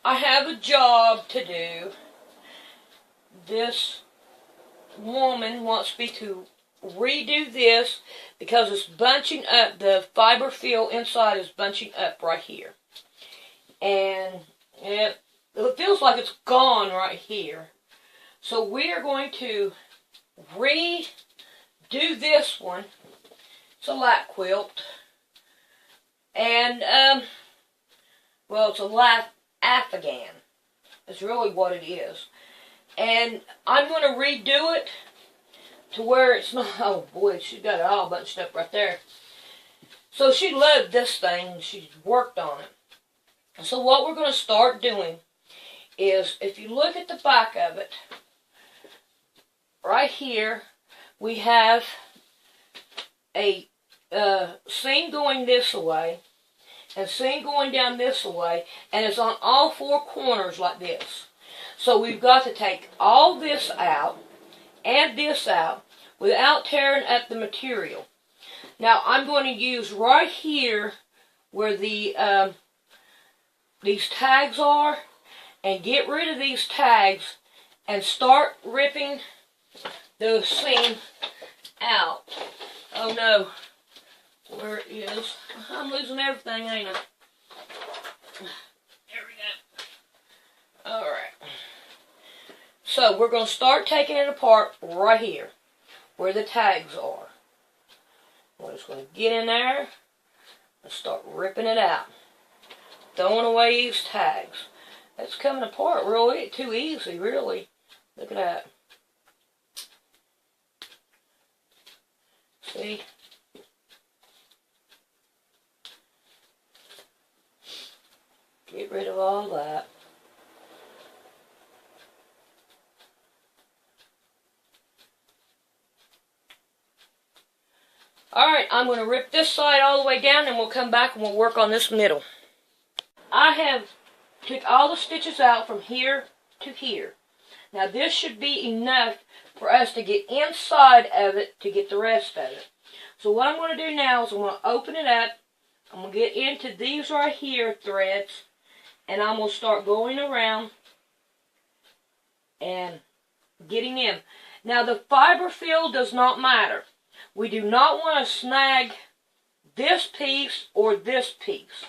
I have a job to do. This woman wants me to redo this because it's bunching up. The fiber fill inside is bunching up right here. And it feels like it's gone right here. So we are going to redo this one. It's a light quilt. And, well, it's a light Afghan. It's really what it is. And I'm going to redo it to where it's not, oh boy, she's got it all bunched up right there. So she loved this thing. She's worked on it. So what we're going to start doing is, if you look at the back of it, right here, we have a seam going this way, and seam going down this way, and it's on all four corners like this. So we've got to take all this out, and this out, without tearing up the material. Now I'm going to use right here where the these tags are, and get rid of these tags, and start ripping the seam out. Oh no. Where it is. I'm losing everything, ain't I? There we go. Alright. So, we're going to start taking it apart right here, where the tags are. We're just going to get in there and start ripping it out. Throwing away these tags. That's coming apart really too easy, really. Look at that. See? Get rid of all that. Alright, I'm going to rip this side all the way down, and we'll come back and we'll work on this middle. I have took all the stitches out from here to here. Now this should be enough for us to get inside of it to get the rest of it. So what I'm going to do now is I'm going to open it up. I'm going to get into these right here threads. And I'm going to start going around and getting in. Now the fiber fill does not matter. We do not want to snag this piece or this piece.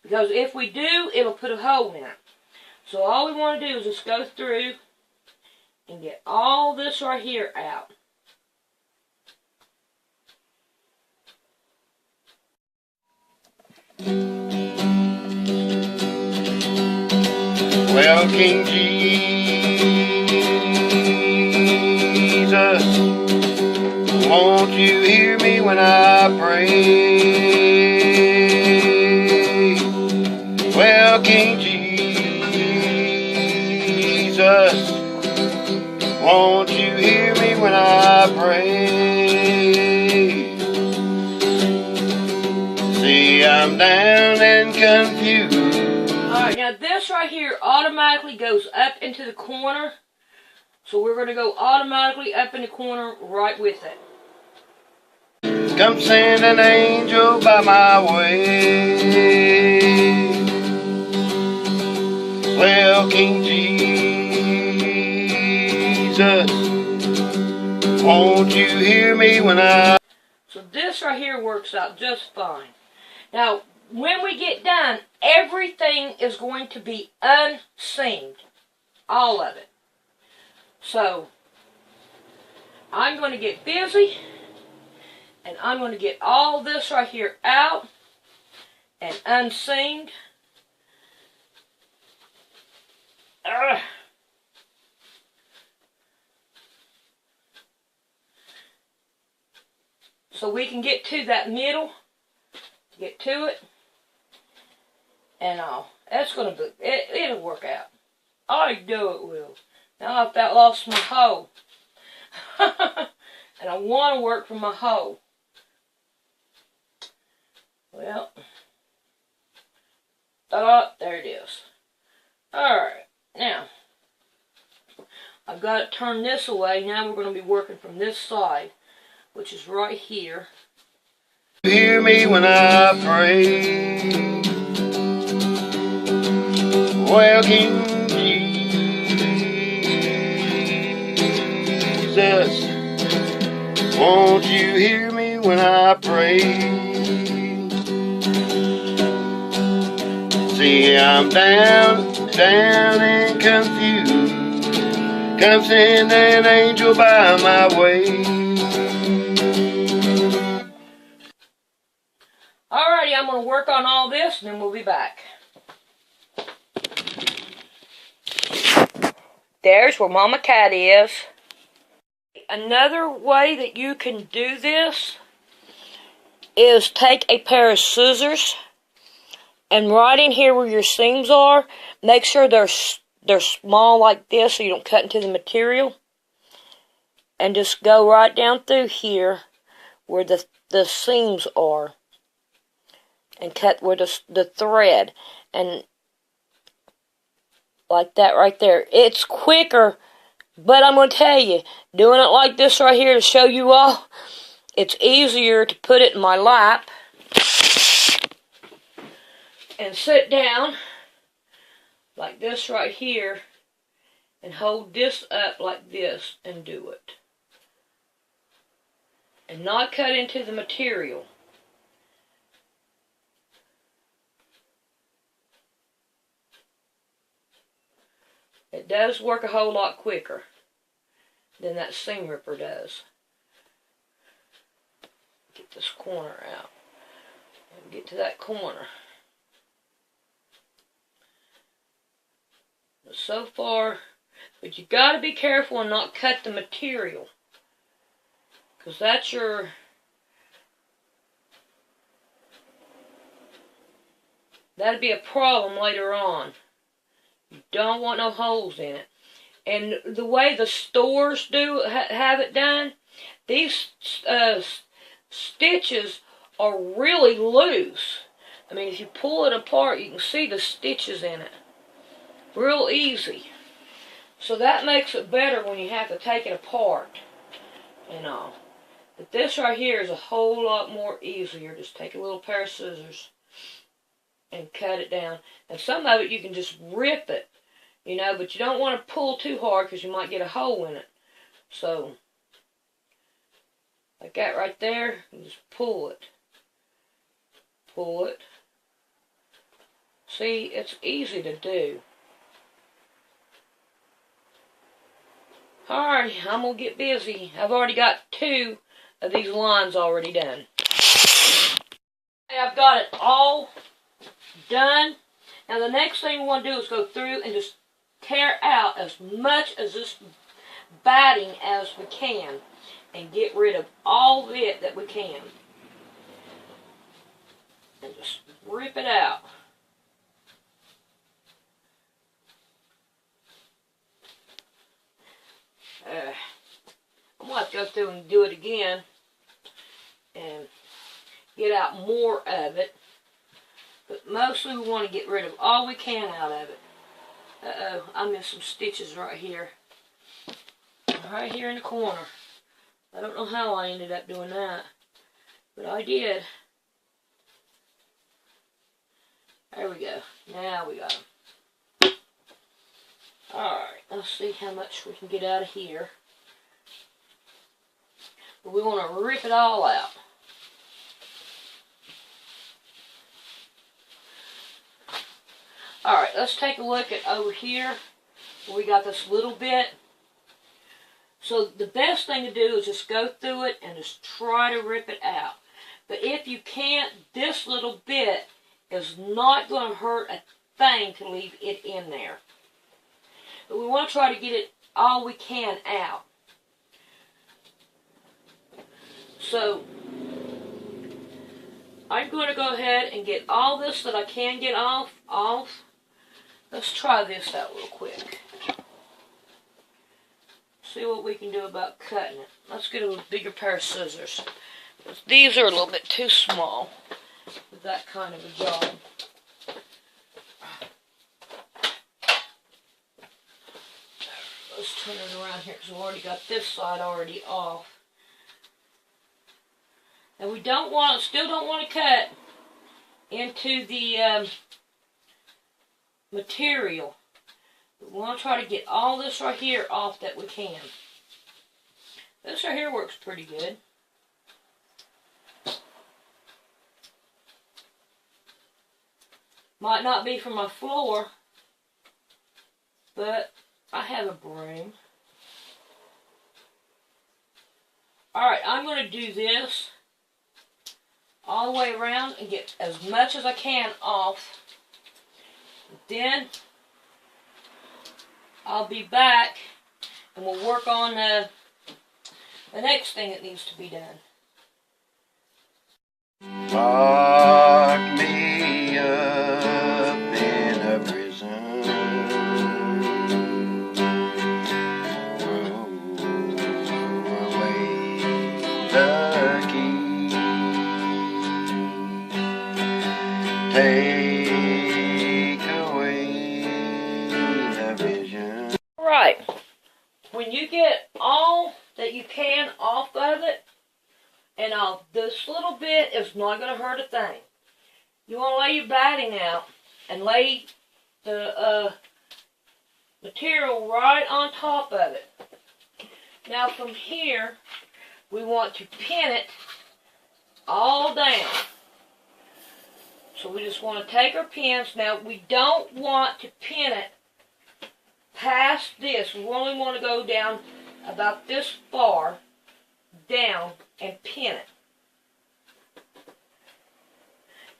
Because if we do, it'll put a hole in it. So all we want to do is just go through and get all this right here out. Well, King Jesus, won't you hear me when I pray? Well, King Jesus, won't you hear me when I pray? See, I'm down and confused. Alright, now this right here automatically goes up into the corner. So we're going to go automatically up in the corner right with it. Come send an angel by my way. Well, King Jesus, won't you hear me when I... So this right here works out just fine. Now, when we get done, everything is going to be unseamed. All of it. So, I'm going to get busy. And I'm going to get all this right here out. And unseamed. So we can get to that middle. Get to it. And that's going to be, it'll work out. I know it will. Now I've about lost my hoe. And I want to work from my hoe. Well, ta-da, there it is. Alright, now, I've got to turn this away. Now we're going to be working from this side, which is right here. Hear me when I pray. Well, King Jesus, won't you hear me when I pray? See, I'm down and confused. Come send an angel by my way. Alrighty, I'm going to work on all this and then we'll be back. There's where Mama Cat is. Another way that you can do this is take a pair of scissors and right in here where your seams are, make sure they're small like this so you don't cut into the material. And just go right down through here where the seams are. And cut where the thread. And like that right there. It's quicker, but I'm going to tell you, doing it like this right here to show you all, it's easier to put it in my lap and sit down like this right here and hold this up like this and do it. And not cut into the material. It does work a whole lot quicker than that seam ripper does. Get this corner out. And get to that corner. But so far, but you got to be careful and not cut the material. Because that's your... that'd be a problem later on. You don't want no holes in it. And the way the stores do have it done, these stitches are really loose. I mean, if you pull it apart, you can see the stitches in it. Real easy. So that makes it better when you have to take it apart and all. But this right here is a whole lot more easier. Just take a little pair of scissors and cut it down. And some of it you can just rip it, you know, but you don't want to pull too hard because you might get a hole in it. So, like that right there, you just pull it. Pull it. See, it's easy to do. Alright, I'm going to get busy. I've already got 2 of these lines already done. I've got it all done. Now the next thing we want to do is go through and just tear out as much of this batting as we can and get rid of all of it that we can. And just rip it out. I'm going to have to go through and do it again and get out more of it. But mostly we want to get rid of all we can out of it. Uh-oh, I missed some stitches right here. Right here in the corner. I don't know how I ended up doing that, but I did. There we go. Now we got them. Alright, let's see how much we can get out of here. But we want to rip it all out. Alright, let's take a look at over here where we got this little bit. So the best thing to do is just go through it and just try to rip it out. But if you can't, this little bit is not going to hurt a thing to leave it in there. But we want to try to get it all we can out. So I'm going to go ahead and get all this that I can get off. Let's try this out real quick. See what we can do about cutting it. Let's get a bigger pair of scissors. These are a little bit too small for that kind of a job. Let's turn it around here because we've already got this side already off. And we still don't want to cut into the material. We want to try to get all this right here off that we can. This right here works pretty good. Might not be for my floor, but I have a broom. Alright, I'm going to do this all the way around and get as much as I can off. Then I'll be back and we'll work on the next thing that needs to be done. Lock me up in a prison. Throw away the key. Take away the vision. Right. When you get all that you can off of it, and this little bit is not going to hurt a thing. You want to lay your batting out and lay the material right on top of it. Now from here, we want to pin it all down. So we just want to take our pins. Now we don't want to pin it past this. We only want to go down about this far down and pin it,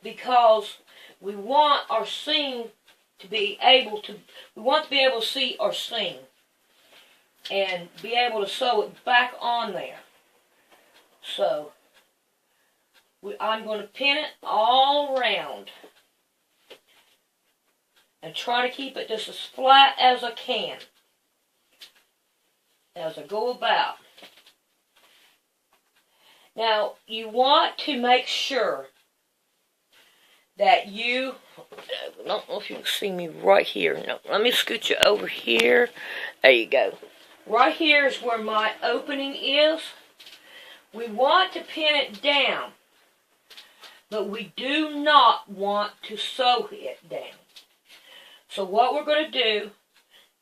because we want our seam to be able to, we want to be able to see our seam and be able to sew it back on there. So I'm going to pin it all around and try to keep it just as flat as I can as I go about. Now, you want to make sure that you, I don't know if you can see me right here. No, let me scoot you over here. There you go. Right here is where my opening is. We want to pin it down, but we do not want to sew it down. So what we're going to do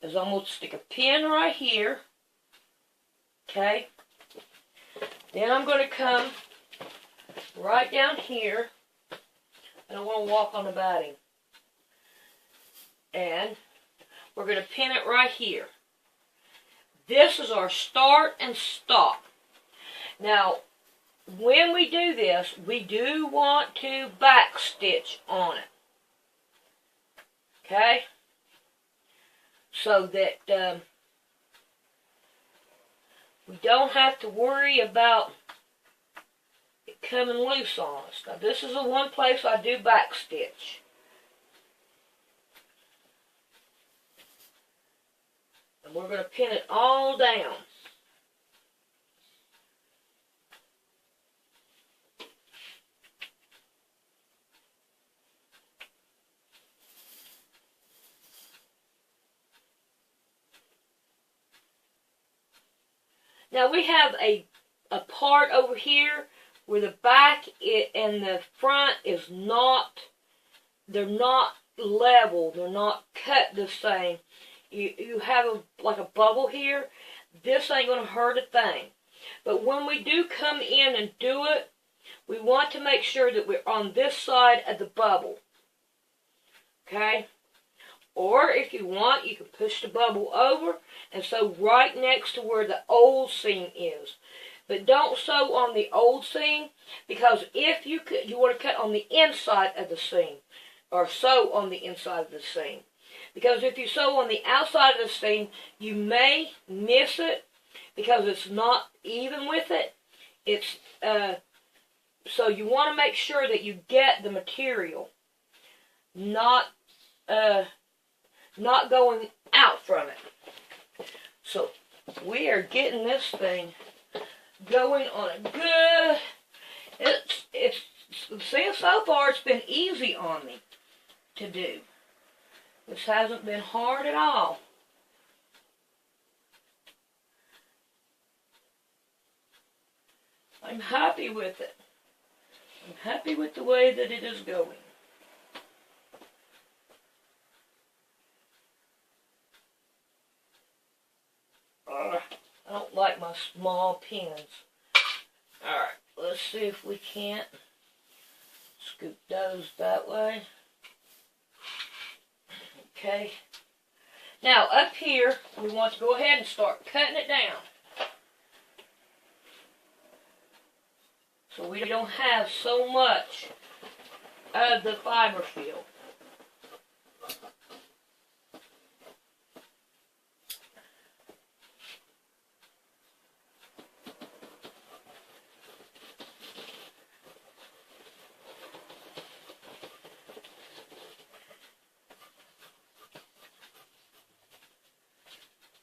is I'm going to stick a pin right here. Okay? Then I'm going to come right down here, and I want to walk on the batting. And we're going to pin it right here. This is our start and stop. Now, when we do this, we do want to back stitch on it. Okay? So that we don't have to worry about it coming loose on us. Now this is the one place I do back stitch. And we're going to pin it all down. Now we have a part over here where the back and the front is not, they're not level, they're not cut the same. You have like a bubble here. This ain't going to hurt a thing. But when we do come in and do it, we want to make sure that we're on this side of the bubble. Okay? Or if you want, you can push the bubble over and sew right next to where the old seam is. But don't sew on the old seam, because if you want to cut on the inside of the seam, or sew on the inside of the seam. Because if you sew on the outside of the seam, you may miss it because it's not even with it. It's so you want to make sure that you get the material not going out from it. So we are getting this thing going on a good. It's see, so far it's been easy on me to do. This hasn't been hard at all. I'm happy with it. I'm happy with the way that it is going. my small pins. Alright, let's see if we can't scoop those that way. Okay. Now up here, we want to go ahead and start cutting it down. So we don't have so much of the fiber field.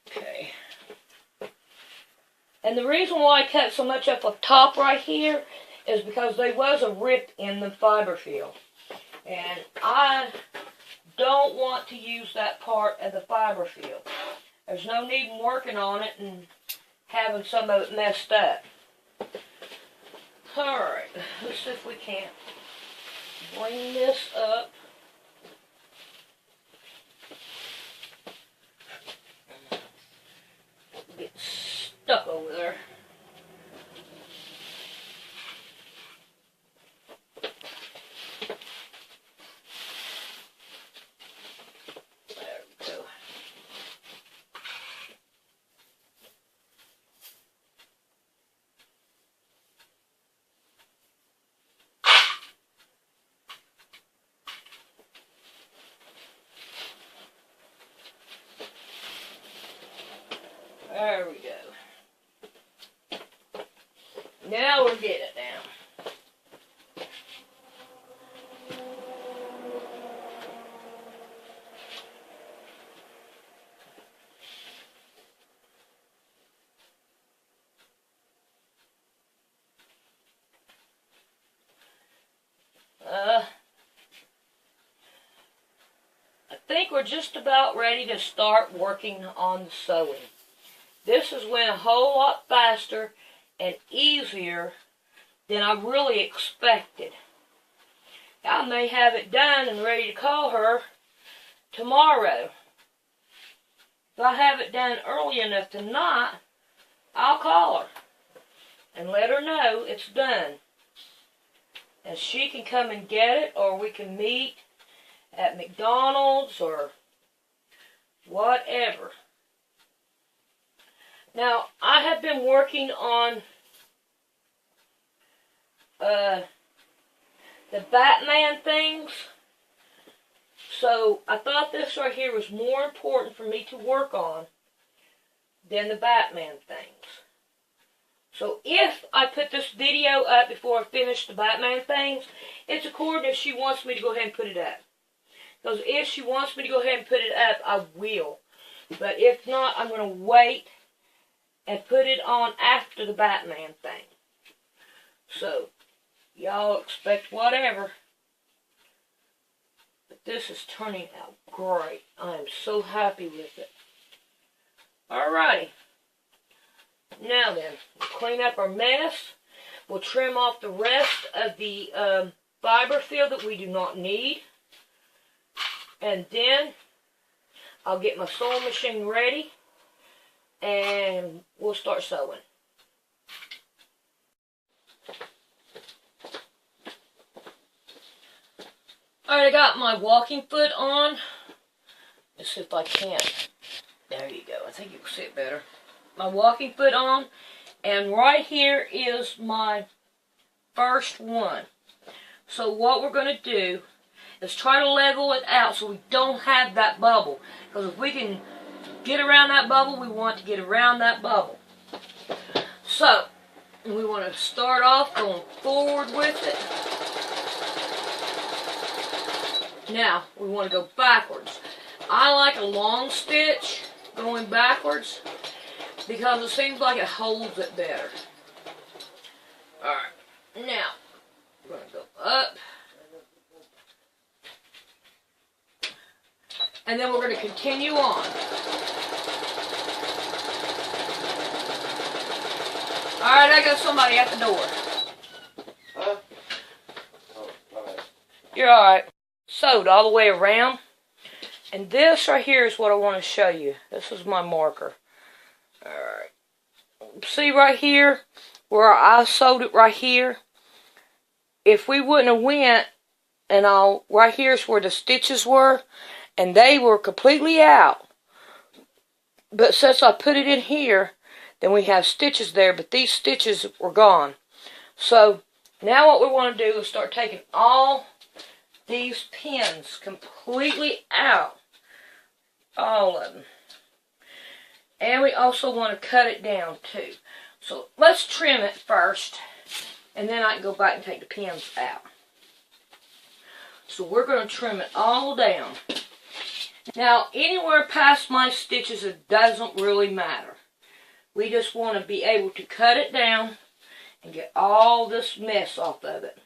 Okay. And the reason why I cut so much up top right here is because there was a rip in the fiber field. And I don't want to use that part of the fiber field. There's no need in working on it and having some of it messed up. Alright, let's see if we can bring this up. Get stuck over there. There we go. Now we're getting it down. I think we're just about ready to start working on the sewing. This has went a whole lot faster and easier than I really expected. I may have it done and ready to call her tomorrow. If I have it done early enough tonight, I'll call her and let her know it's done. And she can come and get it, or we can meet at McDonald's or whatever. Now, I have been working on the Batman things, so I thought this right here was more important for me to work on than the Batman things. So if I put this video up before I finish the Batman things, it's according if she wants me to go ahead and put it up. Because if she wants me to go ahead and put it up, I will. But if not, I'm going to wait and put it on after the Batman thing. So, y'all expect whatever. But this is turning out great. I am so happy with it. Alrighty. Now then, we'll clean up our mess. We'll trim off the rest of the fiber field that we do not need. And then, I'll get my sewing machine ready. And we'll start sewing. Alright, I got my walking foot on. Let's see if I can. There you go. I think you can see it better. My walking foot on. And right here is my first one. So what we're going to do is try to level it out so we don't have that bubble. Because if we can get around that bubble, we want to get around that bubble. So, we want to start off going forward with it. Now, we want to go backwards. I like a long stitch going backwards because it seems like it holds it better. Alright, now, we're going to go up. And then we're going to continue on. Alright, I got somebody at the door. Huh? Oh, alright. You're alright. Sewed all the way around. And this right here is what I want to show you. This is my marker. Alright. see right here where I sewed it right here? If we wouldn't have went and all, right here's where the stitches were, and they were completely out. But since I put it in here, then we have stitches there, but these stitches were gone. So now what we want to do is start taking all these pins completely out. All of them. And we also want to cut it down too. So let's trim it first, and then I can go back and take the pins out. So we're going to trim it all down. Now, anywhere past my stitches, it doesn't really matter. We just want to be able to cut it down and get all this mess off of it.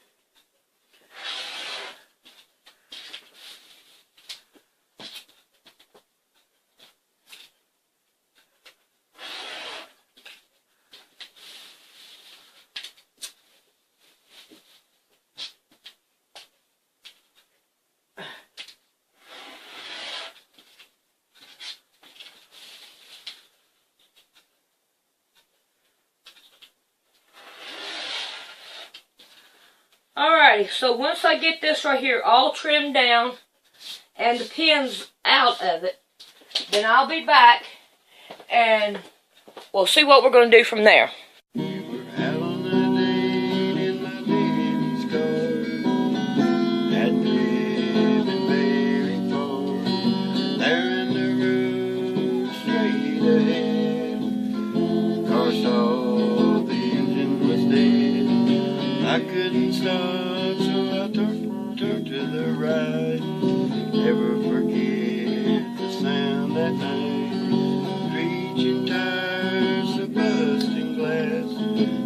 Alrighty, so once I get this right here all trimmed down and the pins out of it, then I'll be back and we'll see what we're going to do from there. We were out on a date in my baby's car. Hadn't driven very far. There in the road, straight ahead. The car stalled, the engine was dead. I couldn't stop, so I turned to the right. Never forget the sound that night. Screeching tires, the busting glass,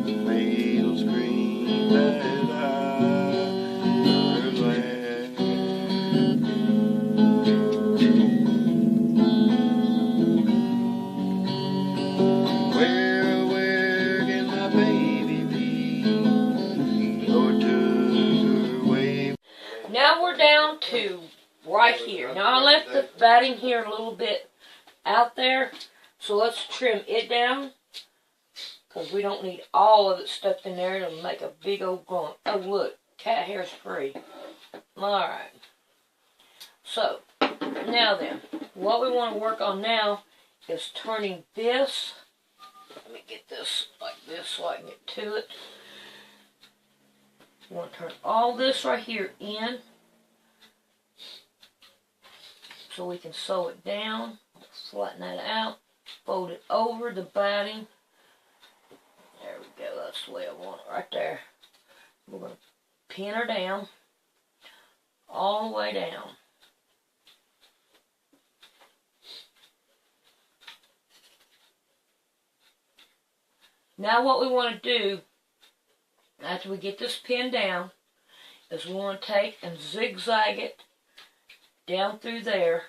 the fatal scream that I were glad. Where can my baby be? Lord took her way. Now we're down to right here. Now I left the batting here a little bit out there, so let's trim it down because we don't need all of it stuffed in there. It'll make a big old grunt. Oh look, cat hair's free. Alright, so now then, what we want to work on now is turning this. Let me get this like this so I can get to it. We want to turn all this right here in so we can sew it down. Flatten that out. Fold it over the batting. There we go. That's the way I want it right there. We're going to pin her down all the way down. Now what we want to do after we get this pin down is we want to take and zigzag it down through there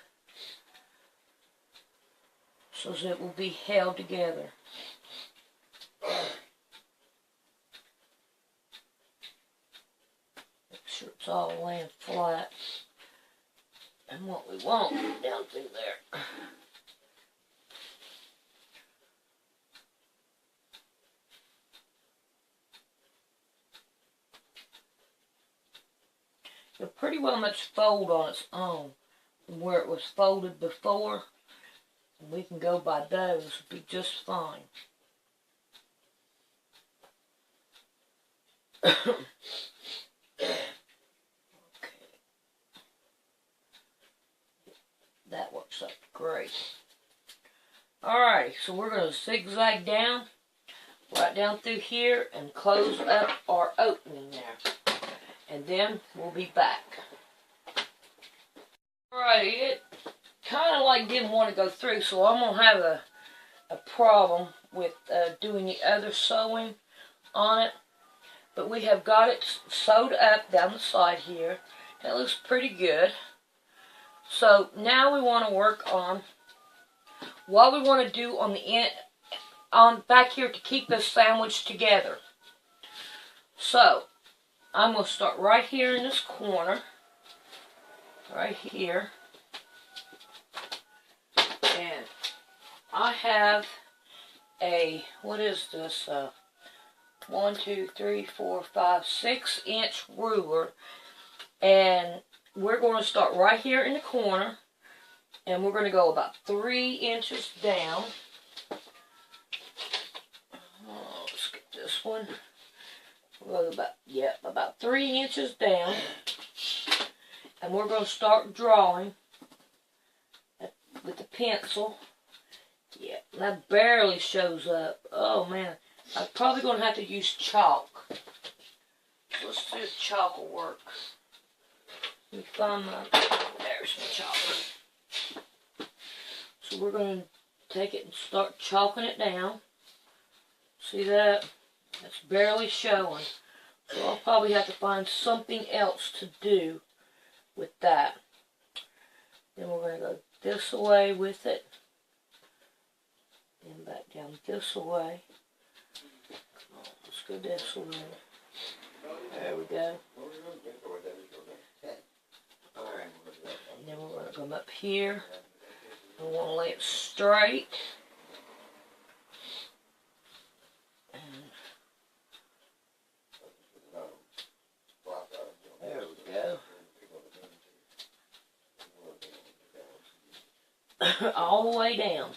so that it will be held together. Make sure it's all laying flat. And what we want down through there. It'll pretty well much fold on its own from where it was folded before. And we can go by those, it'll be just fine. Okay. That works out great. Alright, so we're going to zigzag down, right down through here, and close up our opening there. And then we'll be back. Alright, it kind of like didn't want to go through, so I'm going to have a problem with doing the other sewing on it. But we have got it sewed up down the side here. That looks pretty good. So now we want to work on what we want to do on the end, on back here to keep this sandwich together. So I'm going to start right here in this corner, right here, and I have what is this, 1, 2, 3, 4, 5, 6-inch ruler, and we're going to start right here in the corner, and we're going to go about 3 inches down. Oh, let's get this one. We'll go about 3 inches down, and we're going to start drawing with the pencil. Yeah, that barely shows up. Oh man, I'm probably going to have to use chalk. Let's see if chalk will work. Let me find there's my chalk. So we're going to take it and start chalking it down. See that? That's barely showing. So I'll probably have to find something else to do with that. Then we're going to go this way with it. And back down this way. Come on, let's go this way. There we go. Alright. And then we're going to come up here. We want to lay it straight. And there we go. All the way down.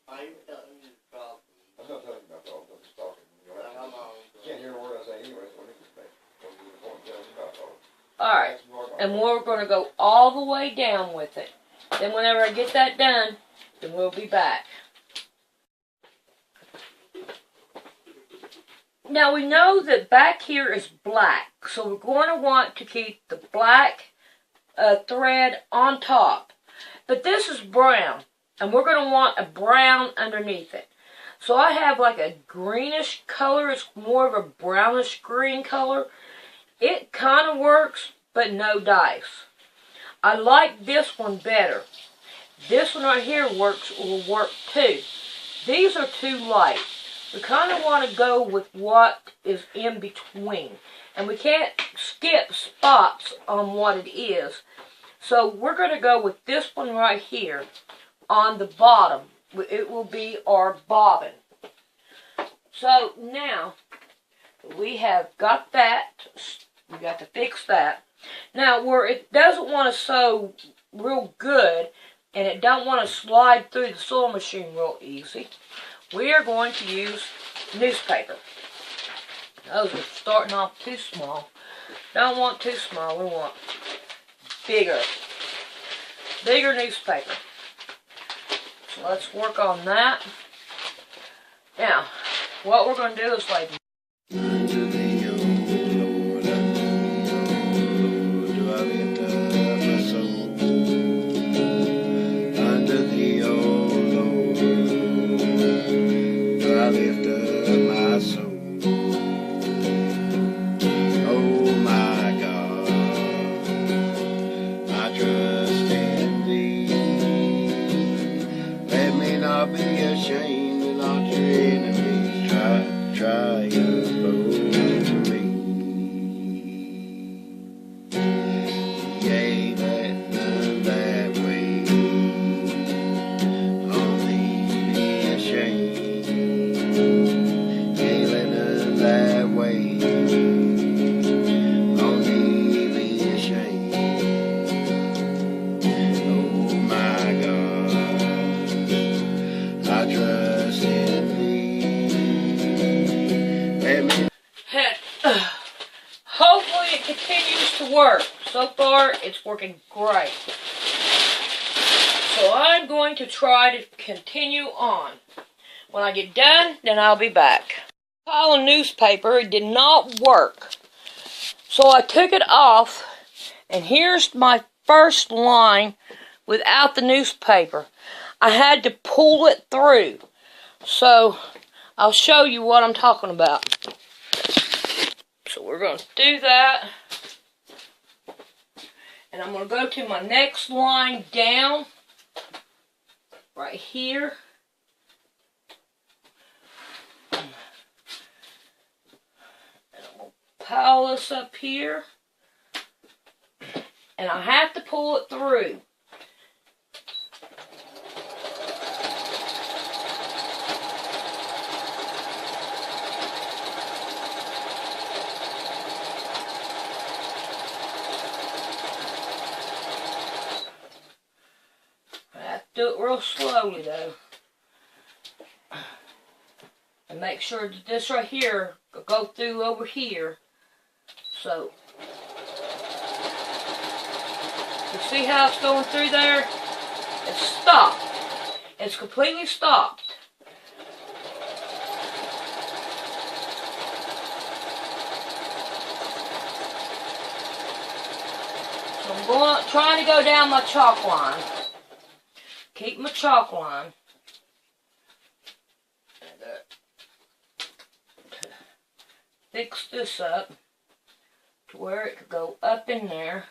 I'm not telling you about the problem, I'm just talking. You can't hear a word I say anyway, so what do you expect? Alright, and we're going to go all the way down with it. Then whenever I get that done, then we'll be back. Now we know that back here is black, so we're going to want to keep the black thread on top. But this is brown, and we're going to want a brown underneath it. So I have like a greenish color. It's more of a brownish green color. It kind of works, but no dice. I like this one better. This one right here will work too. These are too light. We kind of want to go with what is in between. And we can't skip spots on what it is. So we're going to go with this one right here on the bottom. It will be our bobbin. So now we have got that. We got to fix that. Now where it doesn't want to sew real good and it don't want to slide through the sewing machine real easy, we are going to use newspaper. Those are starting off too small. Don't want too small. We want bigger newspaper. So let's work on that. Now, what we're going to do is like hopefully it continues to work. So far, it's working great. So I'm going to try to continue on. When I get done, then I'll be back. Pile of newspaper, it did not work. So I took it off, and here's my first line without the newspaper. I had to pull it through. So I'll show you what I'm talking about. So we're going to do that. And I'm going to go to my next line down. Right here. And I'm going to pile this up here. And I have to pull it through. do it real slowly though. And make sure that this right here will go through over here. So, you see how it's going through there? It's stopped. It's completely stopped. So I'm trying to go down my chalk line. Keep my chalk line. Fix this up to where it could go up in there.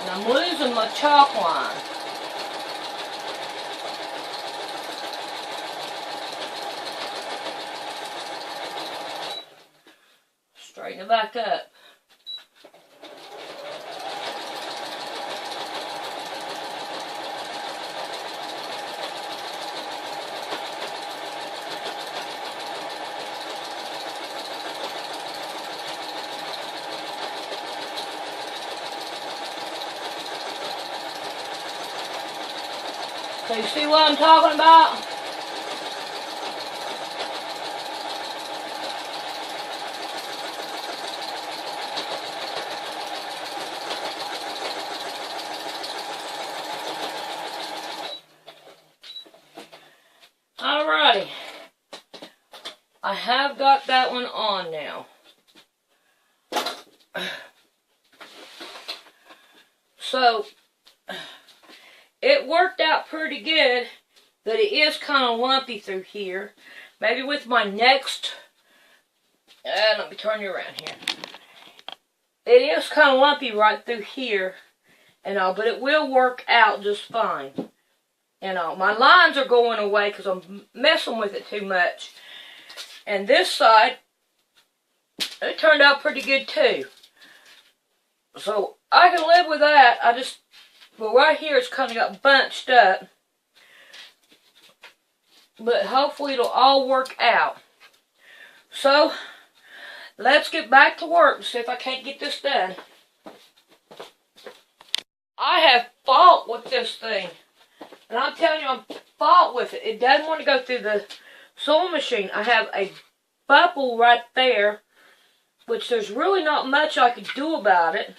And I'm losing my chalk line. Straighten it back up. So you see what I'm talking about? Alrighty. I have got that one on now. So, it worked out pretty good, but it is kind of lumpy through here. Maybe with my next, let me turn you around here. It is kind of lumpy right through here and all, but it will work out just fine. And all, my lines are going away because I'm messing with it too much. And this side, it turned out pretty good too. So I can live with that. Well, right here it's kind of got bunched up. But hopefully it'll all work out. So, let's get back to work and see if I can't get this done. I have fought with this thing. And I'm telling you, I'm fought with it. It doesn't want to go through the sewing machine. I have a bubble right there, which there's really not much I could do about it.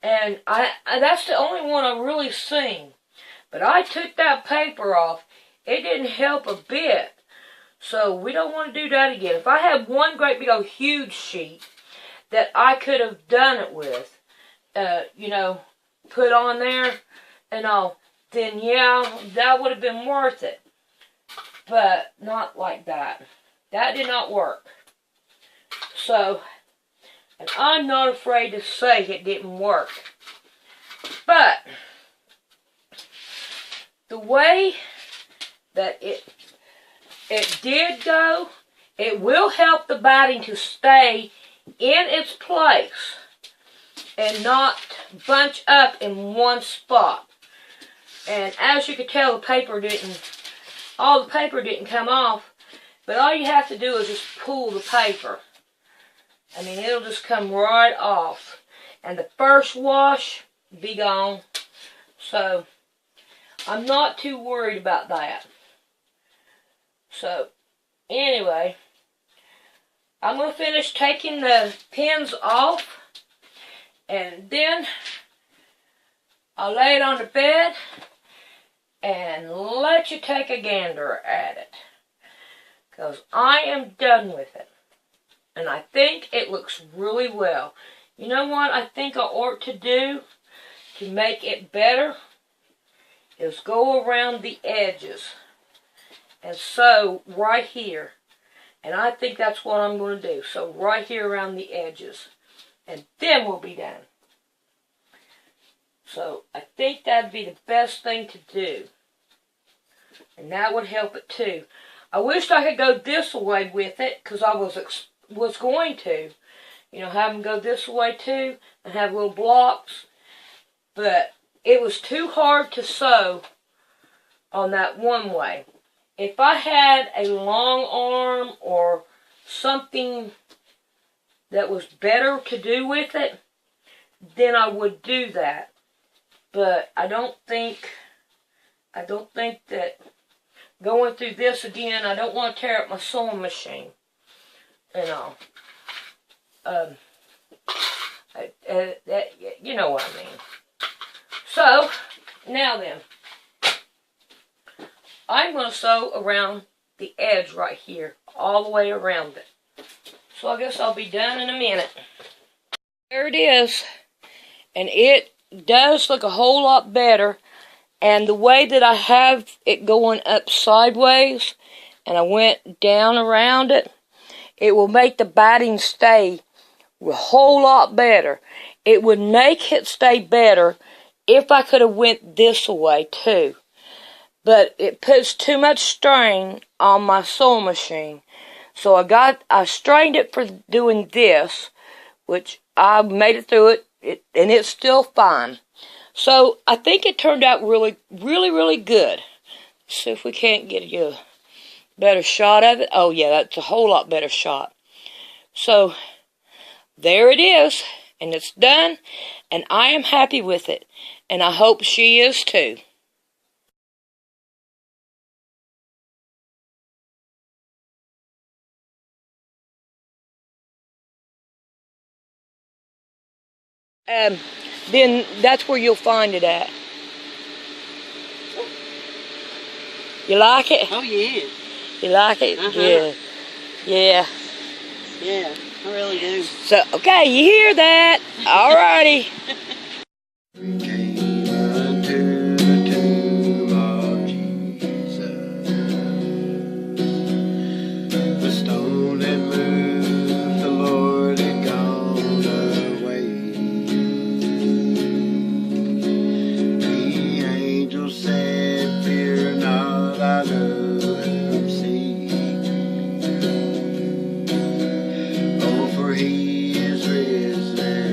And that's the only one I've really seen. But I took that paper off. It didn't help a bit. So we don't want to do that again. If I had one great big old huge sheet that I could have done it with, you know, put on there and all, then yeah, that would have been worth it. But not like that. That did not work. So, and I'm not afraid to say it didn't work. But, the way that it did go, it will help the batting to stay in its place and not bunch up in one spot. And as you can tell, all the paper didn't come off, but all you have to do is just pull the paper. I mean, it'll just come right off. And the first wash, be gone. So, I'm not too worried about that. So, anyway, I'm going to finish taking the pins off. And then, I'll lay it on the bed and let you take a gander at it. Because I am done with it. And I think it looks really well. You know what I think I ought to do to make it better? Is go around the edges. And sew right here. And I think that's what I'm going to do. So right here around the edges. And then we'll be done. So I think that'd be the best thing to do. And that would help it too. I wished I could go this way with it, because I was going to. You know, have them go this way too, and have little blocks. But it was too hard to sew on that one way. If I had a long arm or something that was better to do with it, then I would do that. But I don't think that going through this again, I don't want to tear up my sewing machine. You know. You know what I mean. So, now then, I'm going to sew around the edge right here, all the way around it. So I guess I'll be done in a minute. There it is, and it does look a whole lot better. And the way that I have it going up sideways, and I went down around it, it will make the batting stay a whole lot better. It would make it stay better if I could have went this way too. But it puts too much strain on my sewing machine. So I strained it for doing this, which I made it through it, and it's still fine. So I think it turned out really, really, really good. Let's see if we can't get a better shot of it. Oh yeah, that's a whole lot better shot. So there it is, and it's done, and I am happy with it, and I hope she is too. Then that's where you'll find it at. You like it? Oh, yeah. You like it? Yeah. Yeah. Yeah, I really do. So, okay, you hear that? Alrighty. We came unto the tomb of Jesus. The stone had moved, the Lord had gone away. The angel said, "Fear not, I know whom seek. Oh, for he is risen.